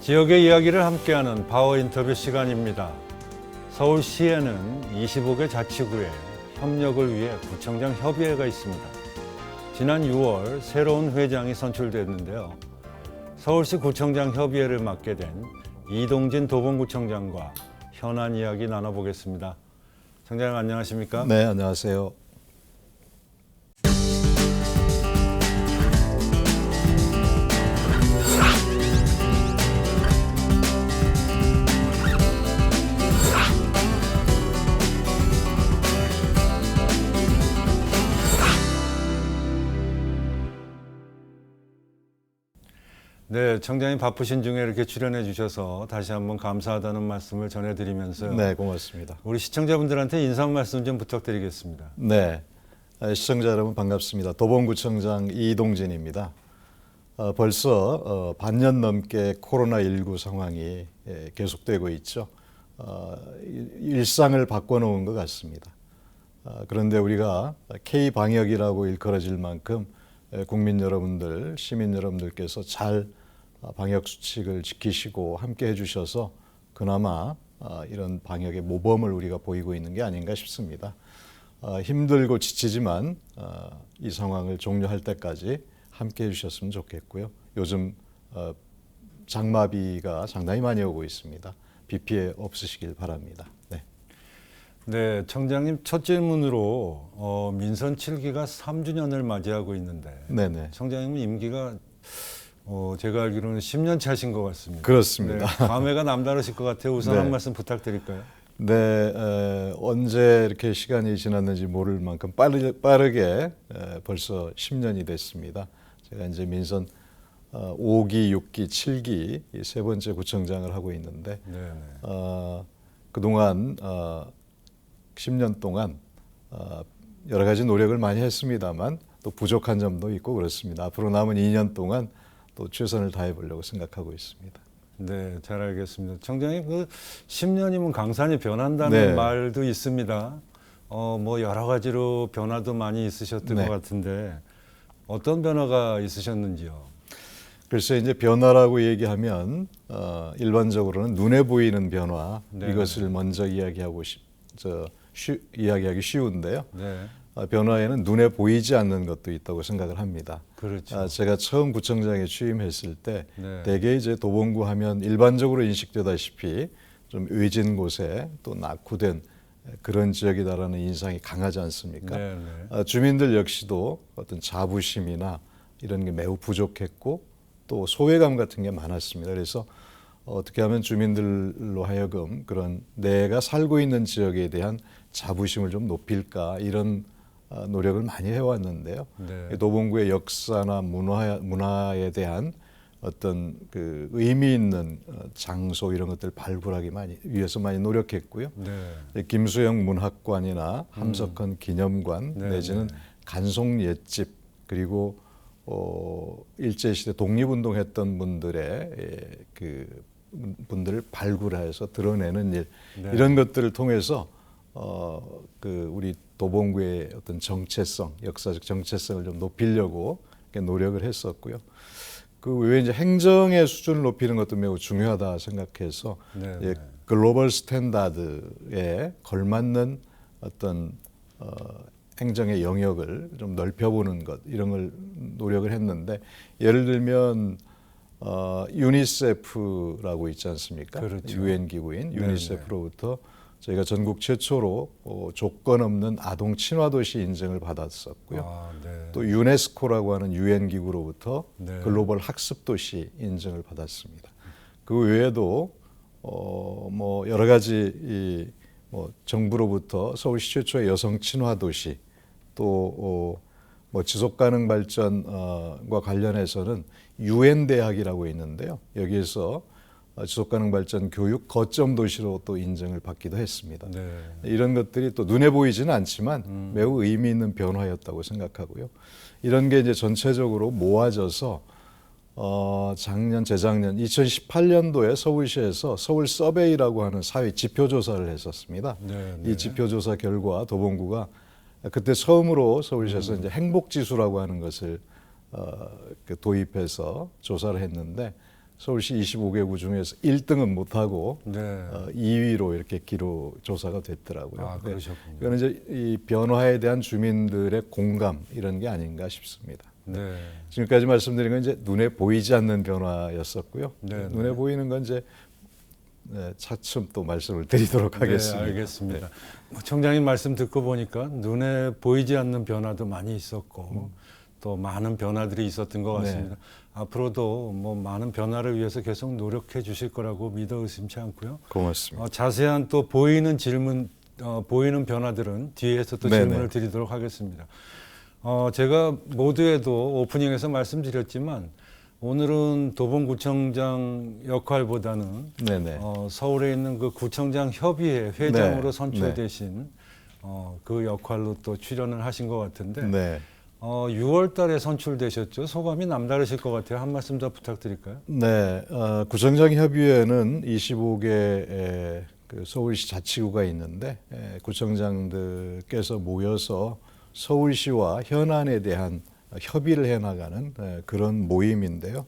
지역의 이야기를 함께하는 파워 인터뷰 시간입니다. 서울시에는 25개 자치구에 협력을 위해 구청장 협의회가 있습니다. 지난 6월 새로운 회장이 선출됐는데요. 서울시 구청장 협의회를 맡게 된 이동진 도봉구청장과 현안 이야기 나눠보겠습니다. 청장님 안녕하십니까? 네, 안녕하세요. 네, 청장님 바쁘신 중에 이렇게 출연해 주셔서 다시 한번 감사하다는 말씀을 전해드리면서 네, 고맙습니다. 우리 시청자분들한테 인사 말씀 좀 부탁드리겠습니다. 네, 시청자 여러분 반갑습니다. 도봉구청장 이동진입니다. 벌써 반년 넘게 코로나19 상황이 계속되고 있죠. 일상을 바꿔놓은 것 같습니다. 그런데 우리가 K방역이라고 일컬어질 만큼 국민 여러분들, 시민 여러분들께서 잘 방역 수칙을 지키시고 함께 해주셔서 그나마 이런 방역의 모범을 우리가 보이고 있는 게 아닌가 싶습니다. 힘들고 지치지만 이 상황을 종료할 때까지 함께 해주셨으면 좋겠고요. 요즘 장마비가 상당히 많이 오고 있습니다. 비 피해 없으시길 바랍니다. 네. 네, 청장님 첫 질문으로 민선 7기가 3주년을 맞이하고 있는데 네네. 청장님은 임기가 제가 알기로는 10년 차신 것 같습니다. 그렇습니다. 네, 감회가 남다르실 것 같아요. 우선 네. 한 말씀 부탁드릴까요? 네, 언제 이렇게 시간이 지났는지 모를 만큼 빠르게 벌써 10년이 됐습니다. 제가 이제 민선 5기, 6기, 7기 이 세 번째 구청장을 하고 있는데 그동안 10년 동안 여러 가지 노력을 많이 했습니다만 또 부족한 점도 있고 그렇습니다. 앞으로 남은 2년 동안 또 최선을 다해 보려고 생각하고 있습니다. 네, 잘 알겠습니다. 청장님 그 10년이면 강산이 변한다는 네. 말도 있습니다. 뭐 여러 가지로 변화도 많이 있으셨던 네. 것 같은데 어떤 변화가 있으셨는지요? 글쎄 이제 변화라고 얘기하면 일반적으로는 눈에 보이는 변화 네. 이것을 먼저 이야기하기 쉬운데요. 네, 변화에는 눈에 보이지 않는 것도 있다고 생각을 합니다. 그렇죠. 제가 처음 구청장에 취임했을 때 네. 대개 이제 도봉구 하면 일반적으로 인식되다시피 좀 외진 곳에 또 낙후된 그런 지역이다라는 인상이 강하지 않습니까? 네, 네. 주민들 역시도 어떤 자부심이나 이런 게 매우 부족했고 또 소외감 같은 게 많았습니다. 그래서 어떻게 하면 주민들로 하여금 그런 내가 살고 있는 지역에 대한 자부심을 좀 높일까 이런 노력을 많이 해왔는데요. 네. 도봉구의 역사나 문화에 대한 어떤 그 의미 있는 장소 이런 것들 발굴하기 위해서 많이 노력했고요. 네. 김수영 문학관이나 함석헌 기념관 네, 내지는 네. 간송 옛집 그리고 일제시대 독립운동했던 분들의 그 분들을 발굴해서 드러내는 일 네. 이런 것들을 통해서 그 우리 도봉구의 어떤 정체성, 역사적 정체성을 좀 높이려고 이렇게 노력을 했었고요. 그 외에 이제 행정의 수준을 높이는 것도 매우 중요하다 생각해서 네. 글로벌 스탠다드에 걸맞는 어떤 행정의 영역을 좀 넓혀보는 것 이런 걸 노력을 했는데 예를 들면 유니세프라고 있지 않습니까? 그렇죠. 유엔 기구인 네네. 유니세프로부터 저희가 전국 최초로 조건 없는 아동 친화 도시 인증을 받았었고요. 네. 또 유네스코라고 하는 유엔 기구로부터 네. 글로벌 학습 도시 인증을 받았습니다. 그 외에도 뭐 여러 가지 뭐 정부로부터 서울시 최초의 여성 친화 도시 또 뭐 지속 가능 발전과 관련해서는 유엔 대학이라고 있는데요. 여기에서 지속 가능 발전 교육 거점 도시로 또 인정을 받기도 했습니다. 네. 이런 것들이 또 눈에 보이지는 않지만 매우 의미 있는 변화였다고 생각하고요. 이런 게 이제 전체적으로 모아져서 재작년 2018년도에 서울시에서 서울 서베이라고 하는 사회 지표 조사를 했었습니다. 네, 이 지표 조사 결과 도봉구가 그때 처음으로 서울시에서 이제 행복 지수라고 하는 것을 도입해서 조사를 했는데 서울시 25개구 중에서 1등은 못하고 네. 2위로 이렇게 기로 조사가 됐더라고요. 아, 그러셨군요. 이거는 이제 이 변화에 대한 주민들의 공감 이런 게 아닌가 싶습니다. 네. 지금까지 말씀드린 건 이제 눈에 보이지 않는 변화였었고요. 네, 눈에 네. 보이는 건 이제 차츰 또 말씀을 드리도록 하겠습니다. 네, 알겠습니다. 청장님 말씀 듣고 보니까 눈에 보이지 않는 변화도 많이 있었고 또 많은 변화들이 있었던 것 같습니다. 앞으로도 뭐 많은 변화를 위해서 계속 노력해 주실 거라고 믿어 의심치 않고요. 고맙습니다. 자세한 또 보이는 질문, 보이는 변화들은 뒤에서 또 네네. 질문을 드리도록 하겠습니다. 제가 모두에도 오프닝에서 말씀드렸지만 오늘은 도봉구청장 역할보다는 네네. 서울에 있는 그 구청장 협의회 회장으로 네. 선출되신 그 역할로 또 출연을 하신 것 같은데 네. 6월 달에 선출되셨죠. 소감이 남다르실 것 같아요. 한 말씀 더 부탁드릴까요? 네, 구청장 협의회는 25개 그 서울시 자치구가 있는데 구청장들께서 모여서 서울시와 현안에 대한 협의를 해나가는 그런 모임인데요.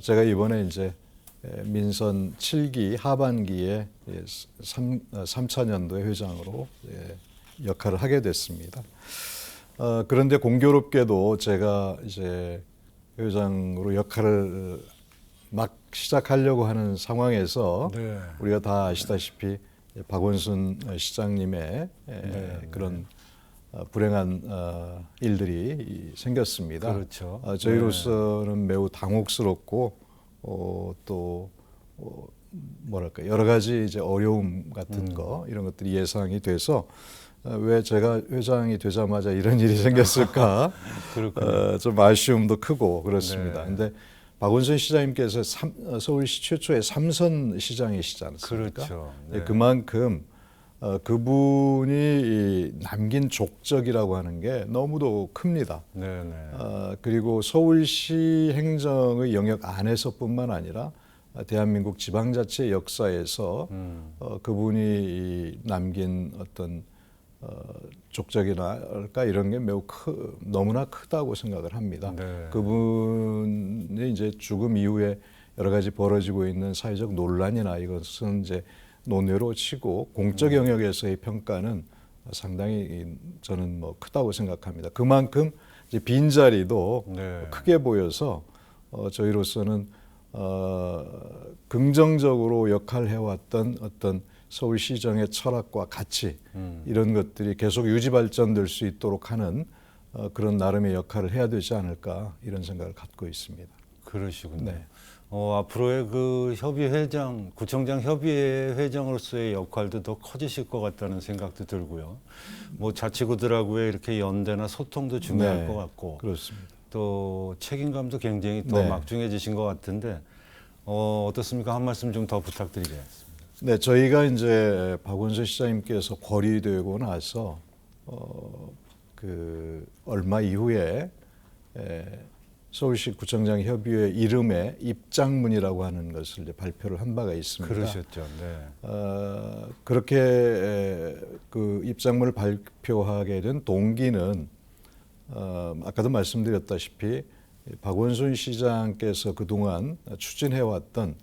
제가 이번에 이제 민선 7기 하반기에 3차년도의 회장으로 역할을 하게 됐습니다. 그런데 공교롭게도 제가 이제 회장으로 역할을 막 시작하려고 하는 상황에서 네. 우리가 다 아시다시피 박원순 시장님의 그런 불행한 일들이 생겼습니다. 그렇죠. 저희로서는 매우 당혹스럽고 또 뭐랄까 여러 가지 이제 어려움 같은 거 이런 것들이 예상이 돼서 왜 제가 회장이 되자마자 이런 일이 생겼을까 좀 아쉬움도 크고 그렇습니다. 그런데 박원순 시장님께서 서울시 최초의 3선 시장이시지 않습니까? 그렇죠. 네. 그만큼 그분이 남긴 족적이라고 하는 게 너무도 큽니다. 네네. 그리고 서울시 행정의 영역 안에서뿐만 아니라 대한민국 지방자치의 역사에서 그분이 남긴 어떤 족적이랄까 이런 게 매우 너무나 크다고 생각을 합니다. 네. 그분이 이제 죽음 이후에 여러 가지 벌어지고 있는 사회적 논란이나 이것은 이제 논외로 치고 공적 영역에서의 평가는 상당히 저는 뭐 크다고 생각합니다. 그만큼 이제 빈자리도 크게 보여서 저희로서는 긍정적으로 역할해왔던 어떤 서울시정의 철학과 가치 이런 것들이 계속 유지 발전될 수 있도록 하는 그런 나름의 역할을 해야 되지 않을까 이런 생각을 갖고 있습니다. 그러시군요. 네. 앞으로의 그 협의회장, 구청장 협의회 회장으로서의 역할도 더 커지실 것 같다는 생각도 들고요. 뭐 자치구들하고의 이렇게 연대나 소통도 중요할 것 같고, 그렇습니다. 또 책임감도 굉장히 더 네. 막중해지신 것 같은데 어떻습니까? 한 말씀 좀 더 부탁드리겠습니다. 네, 저희가 이제 박원순 시장님께서 거리되고 나서 그 얼마 이후에 서울시 구청장 협의회 이름에 입장문이라고 하는 것을 이제 발표를 한 바가 있습니다. 그러셨죠. 네. 그렇게 그 입장문을 발표하게 된 동기는 아까도 말씀드렸다시피 박원순 시장께서 그동안 추진해왔던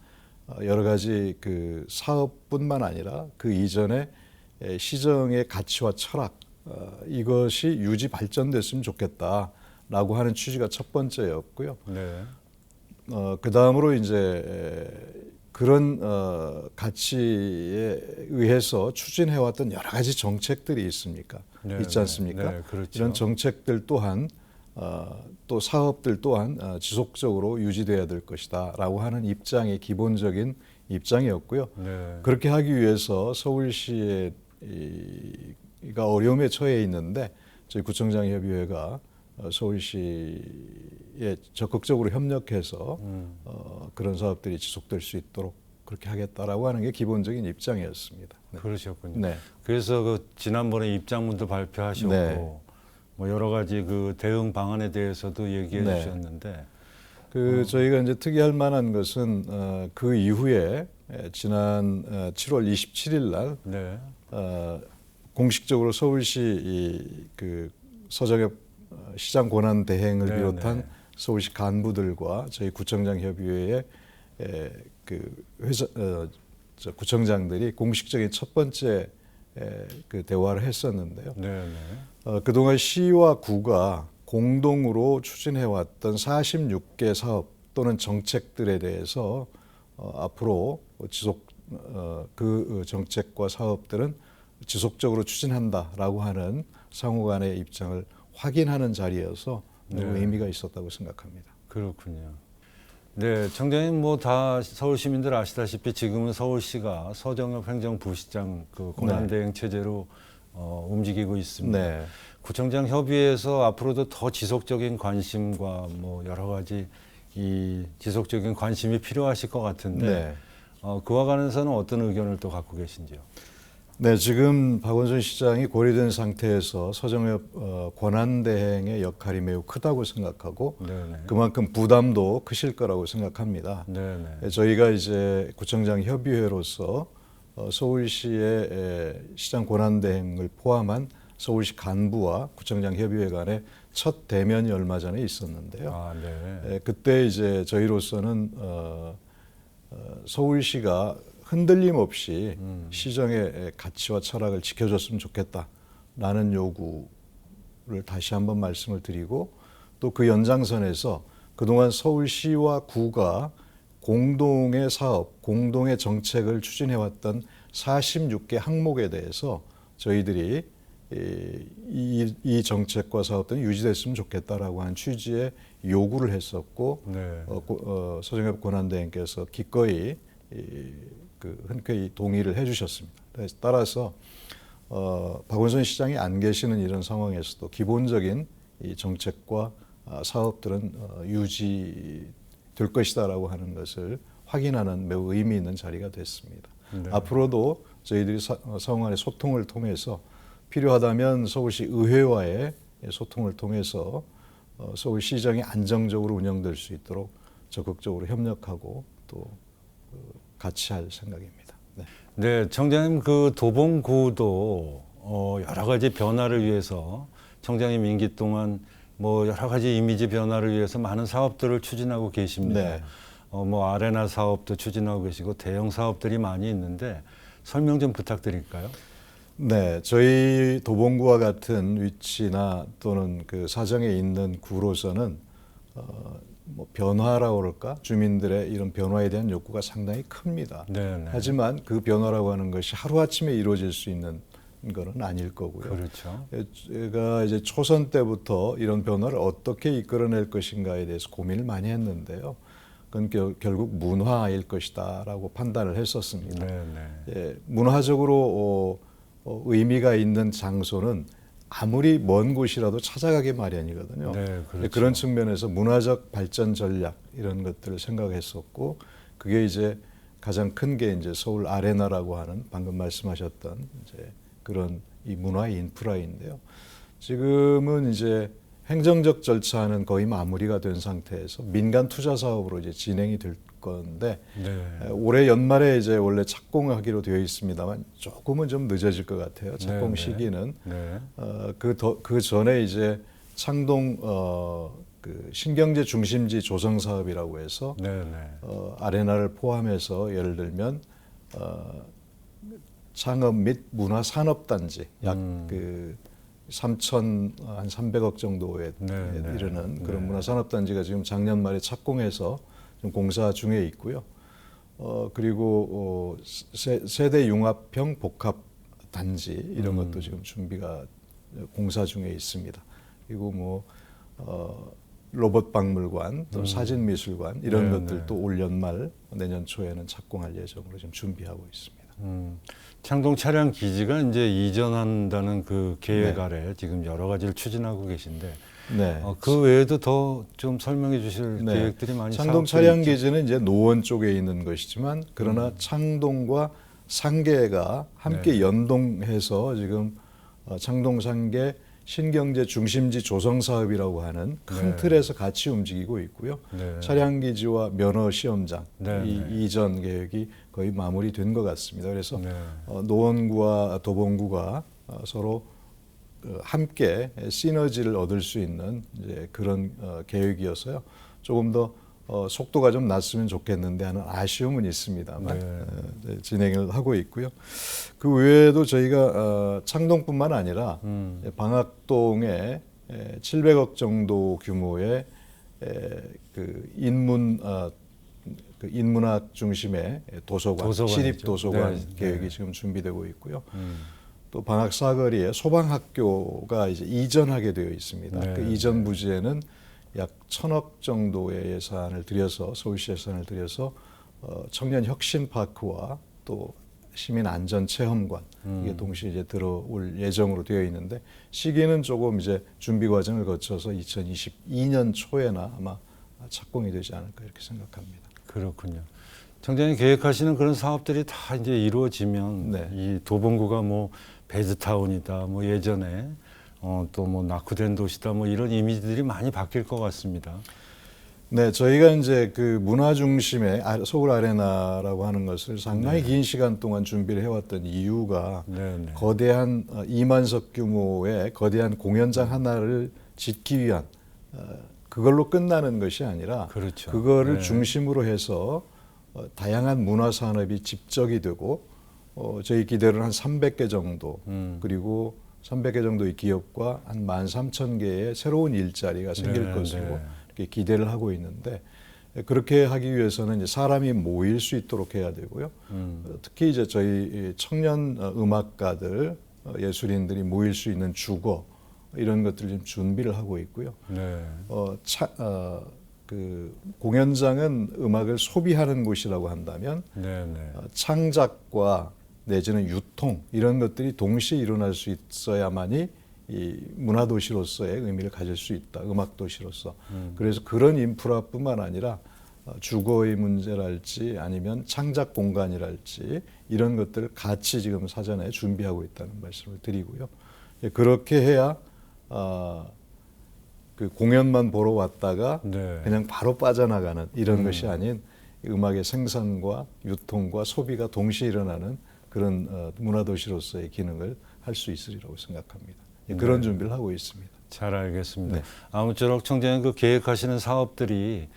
여러 가지 그 사업뿐만 아니라 그 이전에 시정의 가치와 철학 이것이 유지 발전됐으면 좋겠다라고 하는 취지가 첫 번째였고요. 네. 그 다음으로 이제 그런 가치에 의해서 추진해왔던 여러 가지 정책들이 있지 않습니까? 네, 그렇죠. 이런 정책들 또한 또 사업들 또한 지속적으로 유지돼야 될 것이다라고 하는 입장이 기본적인 입장이었고요. 네. 그렇게 하기 위해서 서울시가 어려움에 처해 있는데 저희 구청장 협의회가 서울시에 적극적으로 협력해서 그런 사업들이 지속될 수 있도록 그렇게 하겠다라고 하는 게 기본적인 입장이었습니다. 네. 그러셨군요. 네. 그래서 그 지난번에 입장문도 발표하셨고 네. 뭐 여러 가지 그 대응 방안에 대해서도 얘기해 네. 주셨는데 저희가 이제 특이할 만한 것은 그 이후에 지난 7월 27일 날 네. 공식적으로 서울시 그 서정엽 시장 권한 대행을 네, 비롯한 네. 서울시 간부들과 저희 구청장 협의회의 그 회사 구청장들이 공식적인 첫 번째 그 대화를 했었는데요. 네, 그동안 시와 구가 공동으로 추진해왔던 46개 사업 또는 정책들에 대해서 앞으로 그 정책과 사업들은 지속적으로 추진한다라고 하는 상호간의 입장을 확인하는 자리여서 매우 네. 의미가 있었다고 생각합니다. 그렇군요. 네, 청장님 뭐 다 서울 시민들 아시다시피 지금은 서울시가 서정엽 행정부시장 그 고난대행 체제로 움직이고 있습니다. 네. 구청장 협의회에서 앞으로도 더 지속적인 관심과 뭐 여러 가지 이 지속적인 관심이 필요하실 것 같은데 네. 그와 관해서는 어떤 의견을 또 갖고 계신지요? 네, 지금 박원순 시장이 고려된 상태에서 서정엽 권한대행의 역할이 매우 크다고 생각하고 네네. 그만큼 부담도 크실 거라고 생각합니다. 네네. 저희가 이제 구청장 협의회로서 서울시의 시장 권한대행을 포함한 서울시 간부와 구청장 협의회 간의 첫 대면이 얼마 전에 있었는데요. 아, 네. 그때 이제 저희로서는 서울시가 흔들림 없이 시정의 가치와 철학을 지켜줬으면 좋겠다라는 요구를 다시 한번 말씀을 드리고 또 그 연장선에서 그동안 서울시와 구가 공동의 사업, 공동의 정책을 추진해왔던 46개 항목에 대해서 저희들이 이 정책과 사업들이 유지됐으면 좋겠다라고 하는 취지의 요구를 했었고 네. 서정엽 권한대행께서 기꺼이 흔쾌히 동의를 해주셨습니다. 따라서 박원순 시장이 안 계시는 이런 상황에서도 기본적인 이 정책과 사업들은 유지될 것이다라고 하는 것을 확인하는 매우 의미 있는 자리가 됐습니다. 네. 앞으로도 저희들이 상호간의 소통을 통해서 필요하다면 서울시 의회와의 소통을 통해서 서울시정이 안정적으로 운영될 수 있도록 적극적으로 협력하고 또 같이 할 생각입니다. 네. 네, 청장님 그 도봉구도 여러 가지 변화를 위해서 청장님 임기 동안 뭐 여러 가지 이미지 변화를 위해서 많은 사업들을 추진하고 계십니다. 네. 뭐 아레나 사업도 추진하고 계시고 대형 사업들이 많이 있는데 설명 좀 부탁드릴까요? 네, 저희 도봉구와 같은 위치나 또는 그 사정에 있는 구로서는 뭐 변화라고 그럴까? 주민들의 이런 변화에 대한 욕구가 상당히 큽니다. 네네. 하지만 그 변화라고 하는 것이 하루아침에 이루어질 수 있는 것은 아닐 거고요. 그렇죠. 제가 이제 초선 때부터 이런 변화를 어떻게 이끌어낼 것인가에 대해서 고민을 많이 했는데요. 그건 결국 문화일 것이다라고 판단을 했었습니다. 네네. 문화적으로 의미가 있는 장소는 아무리 먼 곳이라도 찾아가기 마련이거든요. 네, 그렇죠. 그런 측면에서 문화적 발전 전략 이런 것들을 생각했었고 그게 이제 가장 큰 게 이제 서울 아레나라고 하는 방금 말씀하셨던 이제 그런 이 문화 인프라인데요. 지금은 이제 행정적 절차는 거의 마무리가 된 상태에서 민간 투자 사업으로 이제 진행이 될 건데 네. 올해 연말에 이제 원래 착공하기로 되어 있습니다만 조금은 좀 늦어질 것 같아요. 착공 네, 시기는 네. 그 전에 이제 창동 그 신경제 중심지 조성 사업이라고 해서 네네. 아레나를 포함해서 예를 들면 창업 및 문화 산업 단지 약 그 3,300억 정도에 네, 네. 이르는 그런 네. 문화 산업 단지가 지금 작년 말에 착공해서 좀 공사 중에 있고요. 그리고 세대 융합형 복합 단지 이런 것도 지금 준비가 공사 중에 있습니다. 그리고 뭐 로봇 박물관, 또 사진 미술관 이런 네, 것들도 네. 올 연말 내년 초에는 착공할 예정으로 지금 준비하고 있습니다. 창동 차량 기지가 이제 이전한다는 그 계획 네. 아래 지금 여러 가지를 추진하고 계신데 네. 그 외에도 더 좀 설명해 주실 네. 계획들이 많이 창동 사업들이 차량 있죠. 기지는 이제 노원 쪽에 있는 것이지만 그러나 창동과 상계가 함께 네. 연동해서 지금 창동 상계 신경제 중심지 조성 사업이라고 하는 큰 네. 틀에서 같이 움직이고 있고요. 네. 차량 기지와 면허 시험장 네, 이 네. 이전 계획이 거의 마무리된 것 같습니다. 그래서 네. 노원구와 도봉구가 서로 함께 시너지를 얻을 수 있는 이제 그런 계획이어서요. 조금 더 속도가 좀 났으면 좋겠는데 하는 아쉬움은 있습니다만 이제 진행을 하고 있고요. 그 외에도 저희가 창동뿐만 아니라 방학동에 700억 정도 규모의 그 인문학 중심의 도서관, 시립 도서관 계획이 지금 준비되고 있고요. 또 방학 사거리에 소방학교가 이제 이전하게 되어 있습니다. 그 이전 부지에는 약 1,000억 정도의 예산을 들여서 서울시 예산을 들여서 청년 혁신 파크와 또 시민 안전 체험관 이게 동시에 이제 들어올 예정으로 되어 있는데 시기는 조금 이제 준비 과정을 거쳐서 2022년 초에나 아마 착공이 되지 않을까 이렇게 생각합니다. 그렇군요. 청장님 계획하시는 그런 사업들이 다 이제 이루어지면 이 도봉구가 뭐 베드타운이다, 뭐 예전에 또 뭐 낙후된 도시다, 뭐 이런 이미지들이 많이 바뀔 것 같습니다. 네, 저희가 이제 그 문화 중심의 서울 아레나라고 하는 것을 상당히 긴 시간 동안 준비를 해왔던 이유가 거대한 2만석 규모의 거대한 공연장 하나를 짓기 위한 그걸로 끝나는 것이 아니라 그거를 중심으로 해서 다양한 문화 산업이 집적이 되고 저희 기대로는 한 300개 정도 그리고 300개 정도의 기업과 한 13,000개의 새로운 일자리가 생길 것으로 이렇게 기대를 하고 있는데 그렇게 하기 위해서는 이제 사람이 모일 수 있도록 해야 되고요. 특히 이제 저희 청년 음악가들, 예술인들이 모일 수 있는 주거 이런 것들을 지금 준비를 하고 있고요. 그 공연장은 음악을 소비하는 곳이라고 한다면 창작과 내지는 유통 이런 것들이 동시에 일어날 수 있어야만이 이 문화도시로서의 의미를 가질 수 있다. 음악도시로서. 그래서 그런 인프라뿐만 아니라 주거의 문제랄지 아니면 창작 공간이랄지 이런 것들을 같이 지금 사전에 준비하고 있다는 말씀을 드리고요. 그렇게 해야 그 공연만 보러 왔다가 그냥 바로 빠져나가는 이런 것이 아닌 음악의 생산과 유통과 소비가 동시에 일어나는 그런 문화도시로서의 기능을 할 수 있으리라고 생각합니다. 그런 준비를 하고 있습니다. 잘 알겠습니다. 아무쪼록 청장님 그 계획하시는 사업들이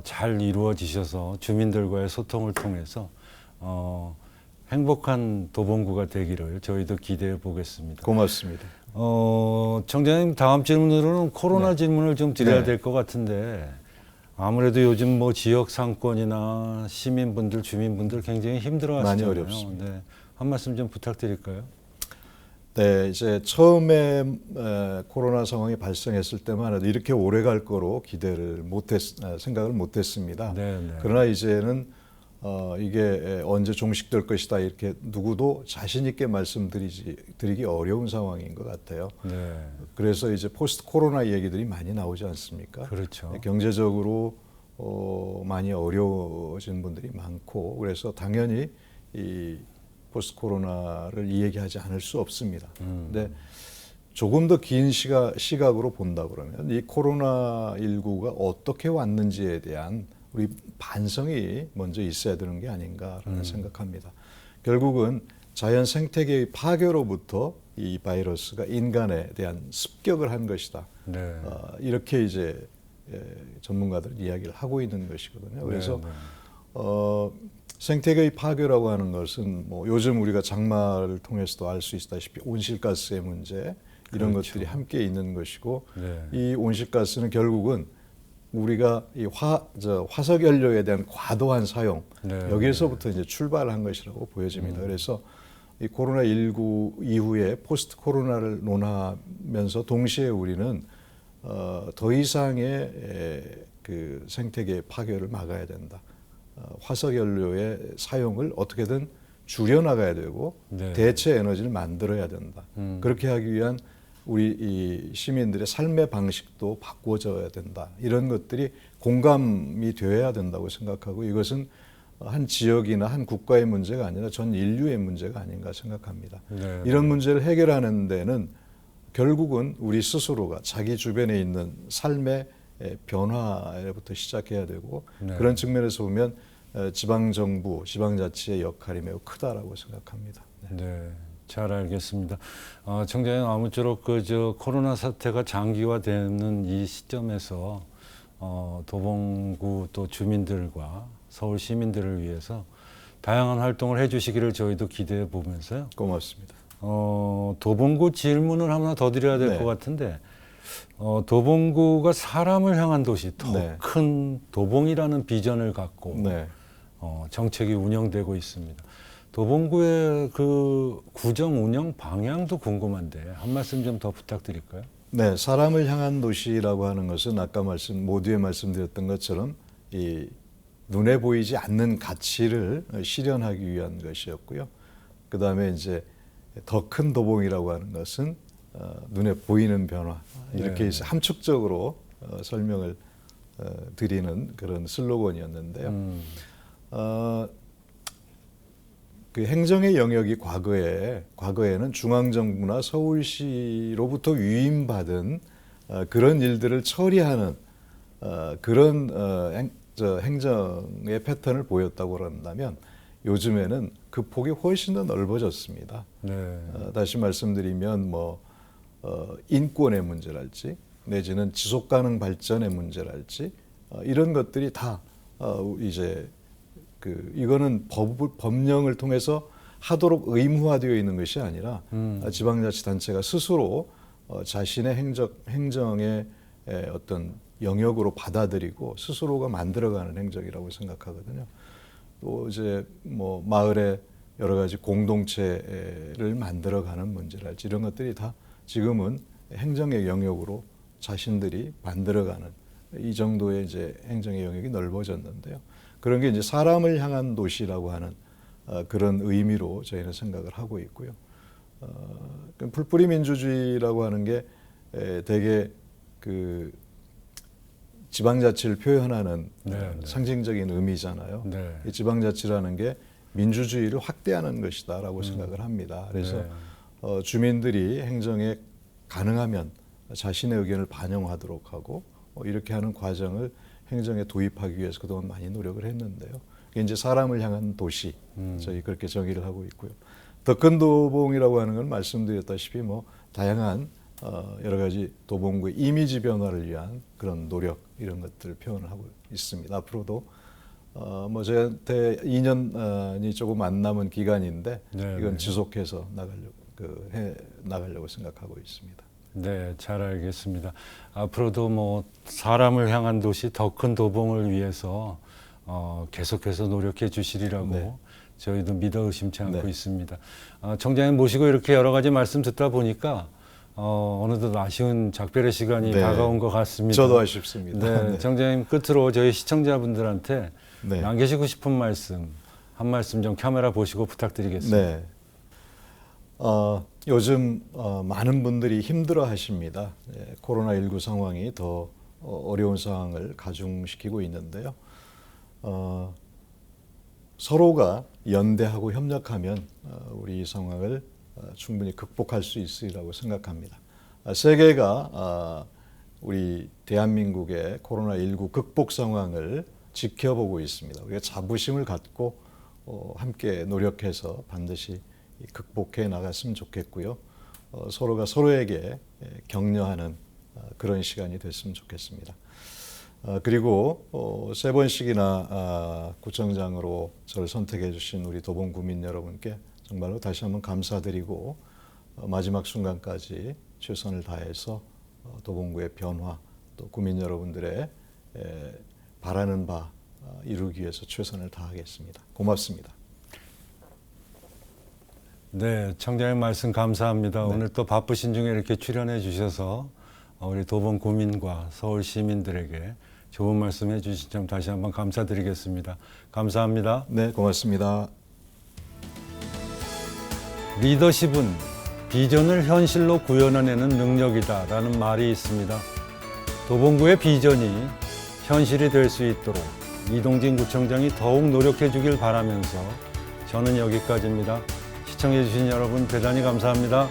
잘 이루어지셔서 주민들과의 소통을 통해서 행복한 도봉구가 되기를 저희도 기대해 보겠습니다. 고맙습니다. 청장님 다음 질문으로는 코로나 질문을 좀 드려야 될 것 같은데 아무래도 요즘 뭐 지역 상권이나 시민분들, 주민분들 굉장히 힘들어하시잖아요. 많이 어렵습니다. 한 말씀 좀 부탁드릴까요? 네, 이제 처음에 코로나 상황이 발생했을 때만 해도 이렇게 오래 갈 거로 생각을 못했습니다. 그러나 이제는 이게 언제 종식될 것이다 이렇게 누구도 자신 있게 말씀드리기 어려운 상황인 것 같아요. 그래서 이제 포스트 코로나 얘기들이 많이 나오지 않습니까? 경제적으로 많이 어려워진 분들이 많고 그래서 당연히 이 포스트 코로나를 이야기하지 않을 수 없습니다. 근데 조금 더 긴 시각으로 본다 그러면 이 코로나19가 어떻게 왔는지에 대한 우리 반성이 먼저 있어야 되는 게 아닌가라는 생각합니다. 결국은 자연 생태계의 파괴로부터 이 바이러스가 인간에 대한 습격을 한 것이다. 이렇게 이제 전문가들 이야기를 하고 있는 것이거든요. 그래서 생태계의 파괴라고 하는 것은 뭐 요즘 우리가 장마를 통해서도 알 수 있다시피 온실가스의 문제 이런 것들이 함께 있는 것이고 이 온실가스는 결국은 우리가 이 화석 연료에 대한 과도한 사용 여기에서부터 이제 출발한 것이라고 보여집니다. 그래서 이 코로나19 이후에 포스트 코로나를 논하면서 동시에 우리는 더 이상의 그 생태계 파괴를 막아야 된다. 화석 연료의 사용을 어떻게든 줄여나가야 되고 대체 에너지를 만들어야 된다. 그렇게 하기 위한 우리 이 시민들의 삶의 방식도 바꿔져야 된다. 이런 것들이 공감이 되어야 된다고 생각하고 이것은 한 지역이나 한 국가의 문제가 아니라 전 인류의 문제가 아닌가 생각합니다. 이런 문제를 해결하는 데는 결국은 우리 스스로가 자기 주변에 있는 삶의 변화부터 시작해야 되고 그런 측면에서 보면 지방정부, 지방자치의 역할이 매우 크다라고 생각합니다. 잘 알겠습니다. 청장님 아무쪼록 코로나 사태가 장기화되는 이 시점에서 도봉구 또 주민들과 서울 시민들을 위해서 다양한 활동을 해주시기를 저희도 기대해 보면서요. 고맙습니다. 도봉구 질문을 하나 더 드려야 될 것 같은데 도봉구가 사람을 향한 도시, 더 큰 도봉이라는 비전을 갖고 정책이 운영되고 있습니다. 도봉구의 그 구정 운영 방향도 궁금한데 한 말씀 좀 더 부탁드릴까요? 네, 사람을 향한 도시라고 하는 것은 아까 모두에 말씀드렸던 것처럼 이 눈에 보이지 않는 가치를 실현하기 위한 것이었고요. 그 다음에 이제 더 큰 도봉이라고 하는 것은 눈에 보이는 변화, 이렇게 함축적으로 설명을 드리는 그런 슬로건이었는데요. 그 행정의 영역이 과거에는 중앙정부나 서울시로부터 위임받은 그런 일들을 처리하는 그런 행정의 패턴을 보였다고 그런다면 요즘에는 그 폭이 훨씬 더 넓어졌습니다. 다시 말씀드리면 인권의 문제랄지 내지는 지속가능 발전의 문제랄지 이런 것들이 다 이제 이거는 법령을 통해서 하도록 의무화되어 있는 것이 아니라 지방자치단체가 스스로 자신의 행정의 어떤 영역으로 받아들이고 스스로가 만들어가는 행정이라고 생각하거든요. 또 이제 마을에 여러 가지 공동체를 만들어가는 문제랄지 이런 것들이 다 지금은 행정의 영역으로 자신들이 만들어가는 이 정도의 이제 행정의 영역이 넓어졌는데요. 그런 게 이제 사람을 향한 도시라고 하는 그런 의미로 저희는 생각을 하고 있고요. 풀뿌리 민주주의라고 하는 게 되게 그 지방자치를 표현하는 상징적인 의미잖아요. 이 지방자치라는 게 민주주의를 확대하는 것이다라고 생각을 합니다. 그래서 주민들이 행정에 가능하면 자신의 의견을 반영하도록 하고 이렇게 하는 과정을 행정에 도입하기 위해서 그동안 많이 노력을 했는데요. 이게 이제 사람을 향한 도시, 저희 그렇게 정의를 하고 있고요. 더 큰 도봉이라고 하는 건 말씀드렸다시피 다양한 여러 가지 도봉구의 이미지 변화를 위한 그런 노력 이런 것들을 표현을 하고 있습니다. 앞으로도 저한테 2년이 조금 안 남은 기간인데 이건 지속해서 나가려고 생각하고 있습니다. 네, 잘 알겠습니다. 앞으로도 사람을 향한 도시, 더 큰 도봉을 위해서 계속해서 노력해 주시리라고 저희도 믿어 의심치 않고 있습니다. 청장님 모시고 이렇게 여러 가지 말씀 듣다 보니까 어느덧 아쉬운 작별의 시간이 다가온 것 같습니다. 저도 아쉽습니다. 청장님 끝으로 저희 시청자분들한테 남기시고 싶은 말씀, 한 말씀 좀 카메라 보시고 부탁드리겠습니다. 요즘 많은 분들이 힘들어 하십니다. 코로나19 상황이 더 어려운 상황을 가중시키고 있는데요. 서로가 연대하고 협력하면 우리 이 상황을 충분히 극복할 수 있으리라고 생각합니다. 세계가 우리 대한민국의 코로나19 극복 상황을 지켜보고 있습니다. 우리가 자부심을 갖고 함께 노력해서 반드시 극복해 나갔으면 좋겠고요. 서로가 서로에게 격려하는 그런 시간이 됐으면 좋겠습니다. 그리고 3번씩이나 구청장으로 저를 선택해 주신 우리 도봉 구민 여러분께 정말로 다시 한번 감사드리고 마지막 순간까지 최선을 다해서 도봉구의 변화 또 구민 여러분들의 바라는 바 이루기 위해서 최선을 다하겠습니다. 고맙습니다. 네, 청장님 말씀 감사합니다. 오늘 또 바쁘신 중에 이렇게 출연해 주셔서 우리 도봉 구민과 서울 시민들에게 좋은 말씀 해주신 점 다시 한번 감사드리겠습니다. 감사합니다. 네, 고맙습니다. 리더십은 비전을 현실로 구현해내는 능력이다라는 말이 있습니다. 도봉구의 비전이 현실이 될 수 있도록 이동진 구청장이 더욱 노력해 주길 바라면서 저는 여기까지입니다. 시청해 주신 여러분 대단히 감사합니다.